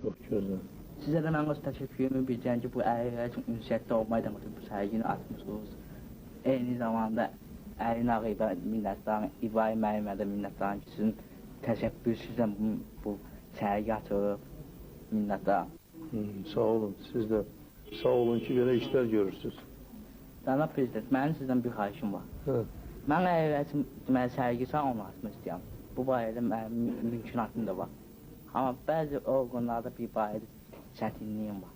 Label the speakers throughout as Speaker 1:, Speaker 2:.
Speaker 1: Çox gözəl.
Speaker 2: Sizə də mən öz təşəkkürümü bildirəm ki, bu əyriyə üçün ünsiyyətdə olmayla bu sərgini açmışsınız. Eyni zamanda Ərin Ağayevə minnətdarım, İbrahim müəllimə də minnətdarım ki, sizin təşəkkürsüzlə bu sərgi açılıb. Minnətdarım.
Speaker 1: Sağ olun, siz də sağ olun ki, belə işlər görürsünüz.
Speaker 2: Cənab Prezident, mənim sizdən bir xahişim var. Mən deməli sərgi salonu açmaq istəyirəm. Bu barədə mənim mümkünatım da var. Amma bəzi orqanlarda bir barədə çətinliyim var.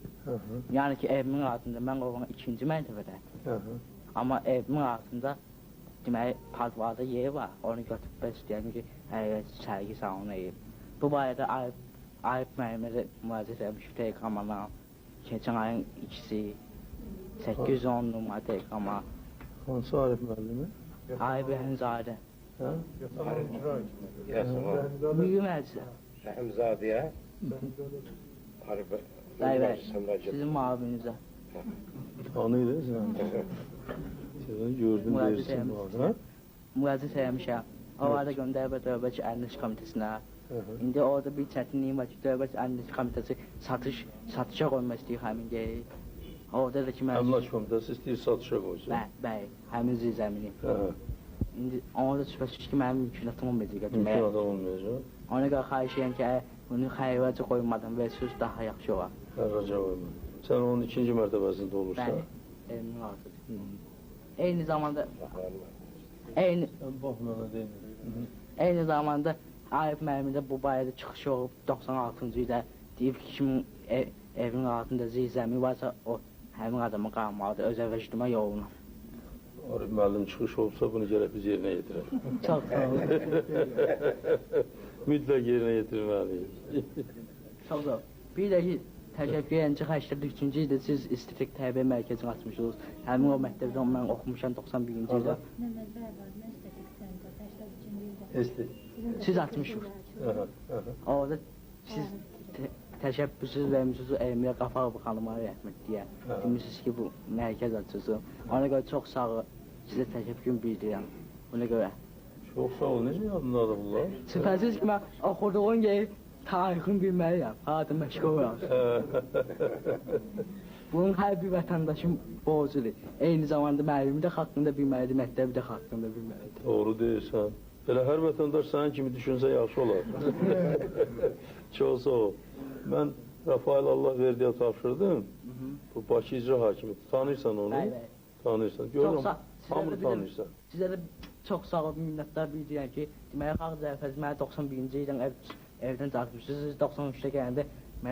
Speaker 2: Yəni ki, evimin altında, mən orqanın 2-ci mərtəbədə. Amma evimin altında deməli padvarda yeri var. Onu götürüb istəyirəm ki, sərgi salonu edib. Bu barədə Ayıb müəllimə də müraciət etmişik telekamana. Keçən ayın 2-si 810 numara telekama.
Speaker 1: Hansı Arif müəllimi?
Speaker 2: Ayıb Rəhimzadə. Mühüm əlçə.
Speaker 3: Rəhimzadəyə?
Speaker 2: Bəy, sizin müavinizə.
Speaker 1: Tanıydı sən? Sizin gördüm deyirsin var.
Speaker 2: Müraciət etmişəm. Orada göndəribə Dövlət Əliniş Komitəsinə. İndi orada bir çətinliyim var ki, Dövlət Əliniş Komitəsi satışa qoymaq istəyir həmin yeri. Orada da ki,
Speaker 1: Əmlak Komitəsi istəyir satışa qoysun.
Speaker 2: Bəy, həmin zəmini. İndi orada şübhəsiz ki, mənim mümkünatım olmayacaq.
Speaker 1: Mümkünatım olmayacaq.
Speaker 2: Ona görə xahiş edirəm ki, bunu xəyrəcə qoymadan və söz daha yaxşı olar.
Speaker 1: Xəyrəcə qoymadan. Sən onun 2-ci mərtəbəsində olursa?
Speaker 2: Bəli, evimin altıdır. Eyni zamanda... Eyni zamanda Arif müəllimin də bu barədə çıxışı olub 96-cı ildə deyib ki, kimin evin altında zirzəmi varsa o həmin adama qalmalıdır, öz əvəşdirmə yoluna.
Speaker 1: Arif müəllim çıxış olsa bunu gələk biz yerinə yetirək.
Speaker 2: Çox sağ olun.
Speaker 1: Mütləq yerinə yetirməliyik.
Speaker 2: Çox sağ olun. Bir də ki, təşəkkür edirəm ki, 83-cü ildə siz İstitik Tərbiyə Mərkəzini açmışsınız. Həmin o məktəbdə mən oxumuşam 91-ci ildə. Siz açmışsınız. Orada siz təşəbbüsüz vermişsiniz Elmiyə Qafarova xanıma rəhmət deyə. Demişsiniz ki, bu mərkəz açılsın. Ona görə çox sağ olun. Sizə təşəkkür bildirirəm. Ona görə.
Speaker 1: Çox sağ olun. Necə yadındadır bunlar?
Speaker 2: Şübhəsiz ki, mən oxuduğum yeri tarixini bilməliyəm. Harada məşğulam. Bunun hər bir vətəndaşın borcudur. Eyni zamanda müəllimi də haqqında bilməlidir, məktəbi də haqqında bilməlidir.
Speaker 1: Doğru deyirsən. Belə hər vətəndaş sənin kimi düşünsə yaxşı olar. Çox sağ ol. Mən Rafael Allahverdiyə tapşırdım. Bu Bakı İcra Hakimi. Tanıyırsan onu? Tanıyırsan. Görürüm, hamını tanıyırsan.
Speaker 2: Sizə də çox sağ ol, minnətlər bildirəm ki, deməli, Xalq Zərfəzi mənə 91-ci ildən evdən çıxmışsınız. Siz 93-də gələndə